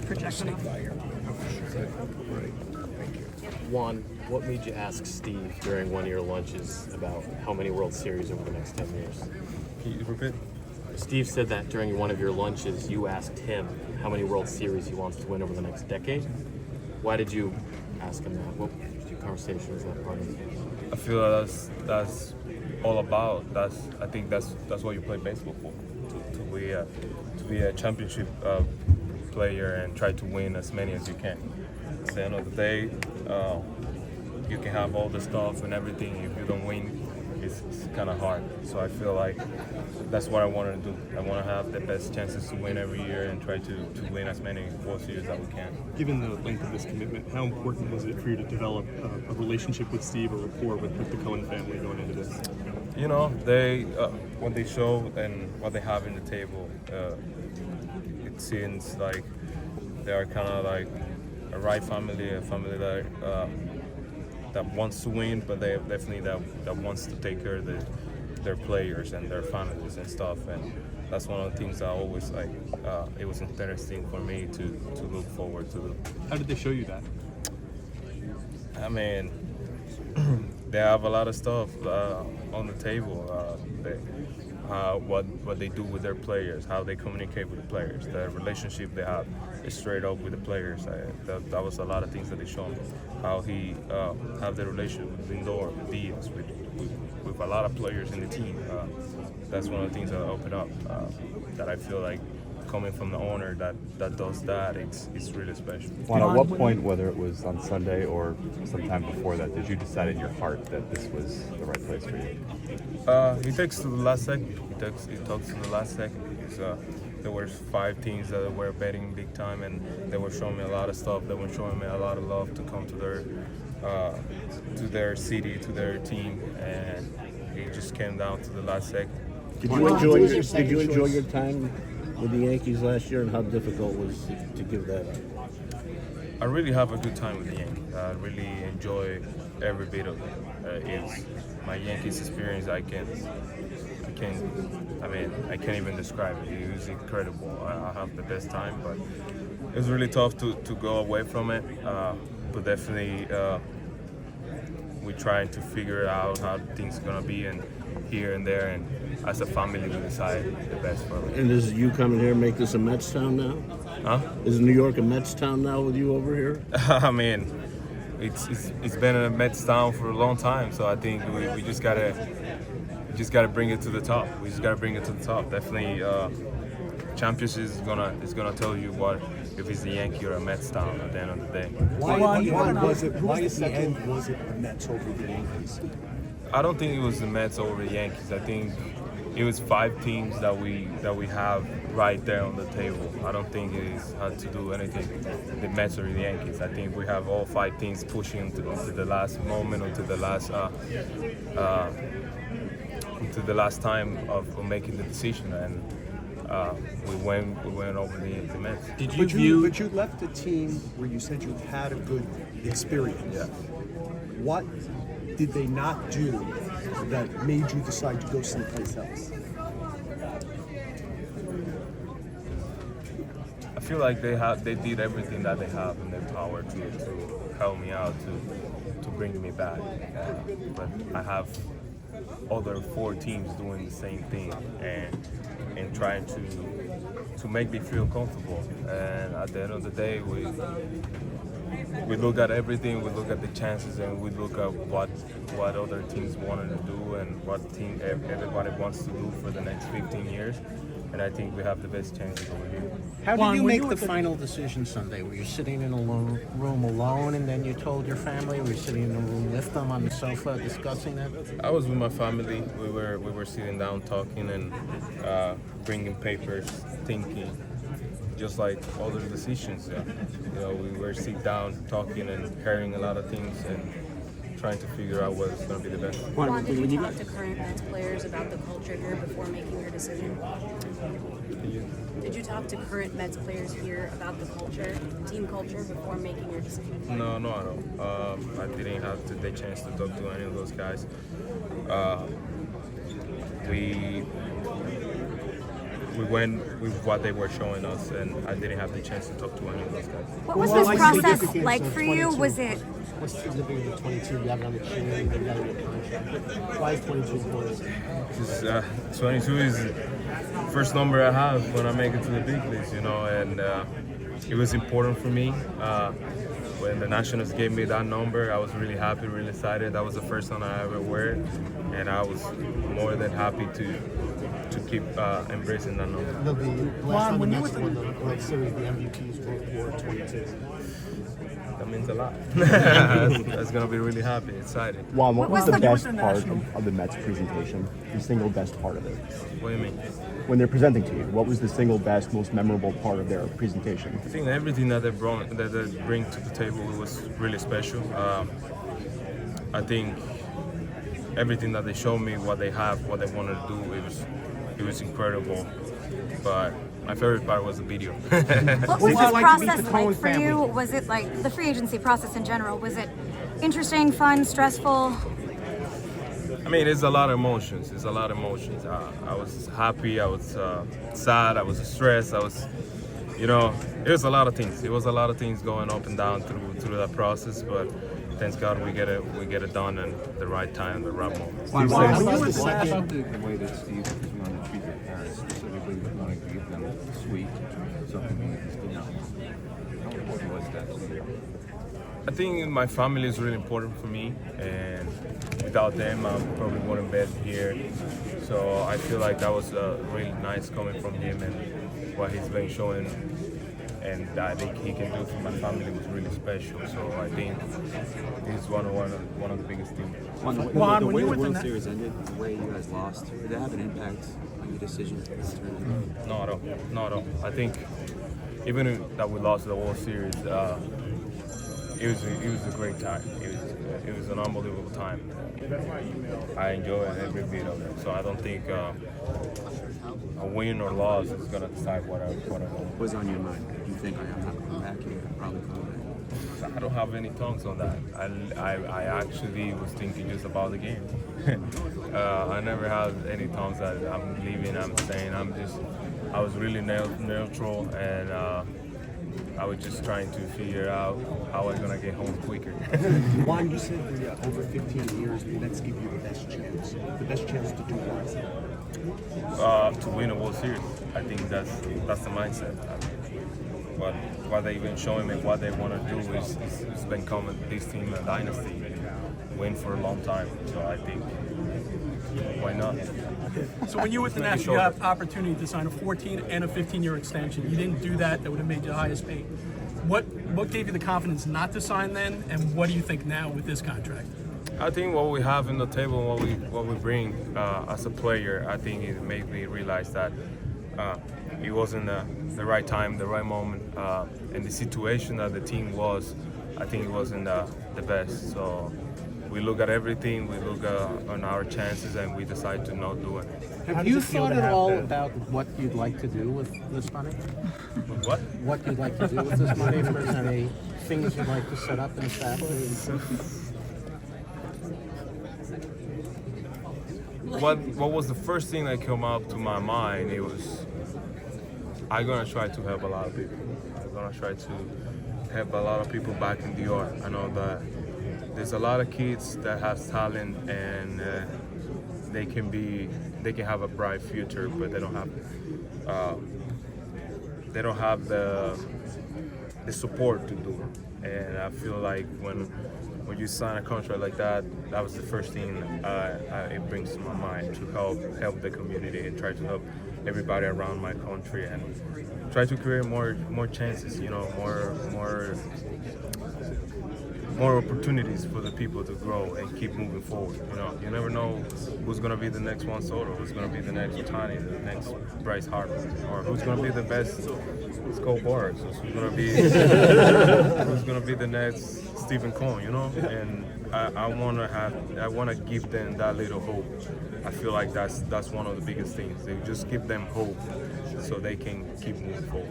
project enough. Juan, what made you ask Steve during one of your lunches about how many World Series over the next 10 years? Can you repeat? Steve said that during one of your lunches, you asked him how many World Series he wants to win over the next decade. Why did you ask him that? What conversation was that part of? I feel that's all about. I think that's what you play baseball for. To be a championship player and try to win as many as you can. At the end of the day, you can have all the stuff and everything. If you don't win, it's kind of hard. So I feel like that's what I want to do. I want to have the best chances to win every year and try to win as many World Series as we can. Given the length of this commitment, how important was it for you to develop a relationship with Steve, or rapport with the Cohen family going into this? You know, they what they show and what they have in the table, it seems like they are kind of like a right family, a family that wants to win, but they definitely that wants to take care of their players and their families and stuff. And that's one of the things I always like. It was interesting for me to look forward to. How did they show you that? I mean, they have a lot of stuff on the table. What they do with their players, how they communicate with the players, the relationship they have straight up with the players. That was a lot of things that they showed me. How he have the relationship with Lindor, with Diaz, with a lot of players in the team. That's one of the things that opened up. That I feel like coming from the owner that does that, it's really special. Juan, at what point, whether it was on Sunday or sometime before that, did you decide in your heart that this was the right place for you? He takes to the last second. He talks to the last second. There were 5 teams that were betting big time, and they were showing me a lot of stuff. They were showing me a lot of love to come to their city, to their team, and it just came down to the last second. Did you enjoy your time with the Yankees last year, and how difficult was it to give that up? I really have a good time with the Yankees. I really enjoy every bit of it. It's my Yankees experience. I can't even describe it. It was incredible. I have the best time, but it was really tough to go away from it. But definitely, we're trying to figure out how things are gonna be, and here and there, and as a family, we decide the best for us. And does you coming here make this a Mets town now? Huh? Is New York a Mets town now with you over here? I mean, it's been a Mets town for a long time, so I think we just gotta bring it to the top. We just gotta bring it to the top. Definitely, championship is gonna tell you what if it's the Yankee or a Mets town at the end of the day. Why was it the Mets over the Yankees? I don't think it was the Mets over the Yankees. I think it was 5 teams that we have right there on the table. I don't think it had to do anything the Mets or the Yankees. I think we have all 5 teams pushing to the last moment or to the last time of making the decision, and we went over the Mets. But you left a team where you said you had a good experience. Yeah. What did they not do that made you decide to go someplace else? I feel like they did everything that they have in their power to help me out, to bring me back. But I have other 4 teams doing the same thing and trying to make me feel comfortable. And at the end of the day, we look at everything, we look at the chances, and we look at what other teams wanted to do and what team everybody wants to do for the next 15 years. And I think we have the best chances over here. How did you make the final decision Sunday? Were you sitting in a room alone, and then you told your family? Were you sitting in a room with them on the sofa discussing it? I was with my family. We were sitting down talking and bringing papers, thinking, just like other decisions. You know, we were sitting down talking and hearing a lot of things and trying to figure out what's going to be the best. Juan, did you talk to current Mets players about the culture here before making your decision? Did you talk to current Mets players here about the culture, team culture, before making your decision? No, I don't. I didn't have the chance to talk to any of those guys. we went with what they were showing us, and I didn't have the chance to talk to any of those guys. What was Well, this like process significance like of for you? 22. Was it What's the significance of 22? You have it on the chin, you got it in your contract. Why is 22 important? Because 22 is the first number I have when I make it to the big leagues, you know, and it was important for me. When the Nationals gave me that number, I was really happy, really excited. That was the first one I ever wore, and I was more than happy to keep embracing that number. The last time the Mets won the World Series, the MVPs wore 22. That means a lot. That's gonna be really happy, excited. Juan, what was was the the- best part of the Mets presentation? The single best part of it? What do you mean? When they're presenting to you, what was the single best, most memorable part of their presentation? I think everything that they bring to the table was really special. I think everything that they showed me, what they have, what they wanted to do, it was incredible. But my favorite part was the video. what was it this like to meet process the like Cohen for you? family? Was it like the free agency process in general? Was it interesting, fun, stressful? I mean, it's a lot of emotions. It's a lot of emotions. I was happy. I was sad. I was stressed. I was, it was a lot of things. It was a lot of things going up and down through that process. But thanks God we get it done at the right time, the right moment. Steve Juan, says- when you were the What second- about the way that Steve was wanting to treat their parents, specifically wanting to give them a suite, something he still not? How important was that to you? I think my family is really important for me, and without them, I probably wouldn't be here. So I feel like that was really nice coming from him, and what he's been showing, and I think he can do for my family was really special. So I think he's one of the biggest things. Juan, the way the World Series ended, the way you guys lost, did that have an impact on your decision to return? Not at all. Not at all. I think even that we lost the World Series, it was a great time. It was an unbelievable time. I enjoyed every bit of it. So I don't think a win or loss is gonna decide what I want. What was on your mind? Did you think, I'm not coming back here, I'm probably coming back? I don't have any tongues on that. I actually was thinking just about the game. I never had any tongues that I'm leaving, I'm staying. I was really neutral, and I was just trying to figure out how I was gonna get home quicker. Juan, you said that over 15 years, the Mets give you the best chance. The best chance to do what? To win a World Series. I think that's the mindset. What they've been showing me, what they want to do is become this team a dynasty, win for a long time. So I think, why not? So when you were with the Make it Nationals, you shorter. had opportunity to sign a 14 and a 15-year extension. You didn't do that. That would have made you the highest paid. What gave you the confidence not to sign then, and what do you think now with this contract? I think what we have in the table, what we bring as a player, I think it made me realize that it wasn't the right time, the right moment, and the situation that the team was. I think it wasn't the best. So we look at everything, we look on our chances, and we decide to not do it. Have you thought at all about what you'd like to do with this money? What? What you'd like to do with this money? If there's any things you'd like to set up and establish? What was the first thing that came up to my mind? It was, I'm gonna try to help a lot of people. I'm gonna try to help a lot of people back in the art. I know that there's a lot of kids that have talent, and they can have a bright future, but they don't have the support to do it. And I feel like when you sign a contract like that, that was the first thing it brings to my mind, to help the community and try to help everybody around my country and try to create more chances, more opportunities for the people to grow and keep moving forward. You never know who's gonna be the next Juan Soto, who's gonna be the next Otani, the next Bryce Harper, or who's gonna be the best Scott Boras, who's gonna be the next Stephen Cohen, And I wanna give them that little hope. I feel like that's one of the biggest things. They just give them hope so they can keep moving forward.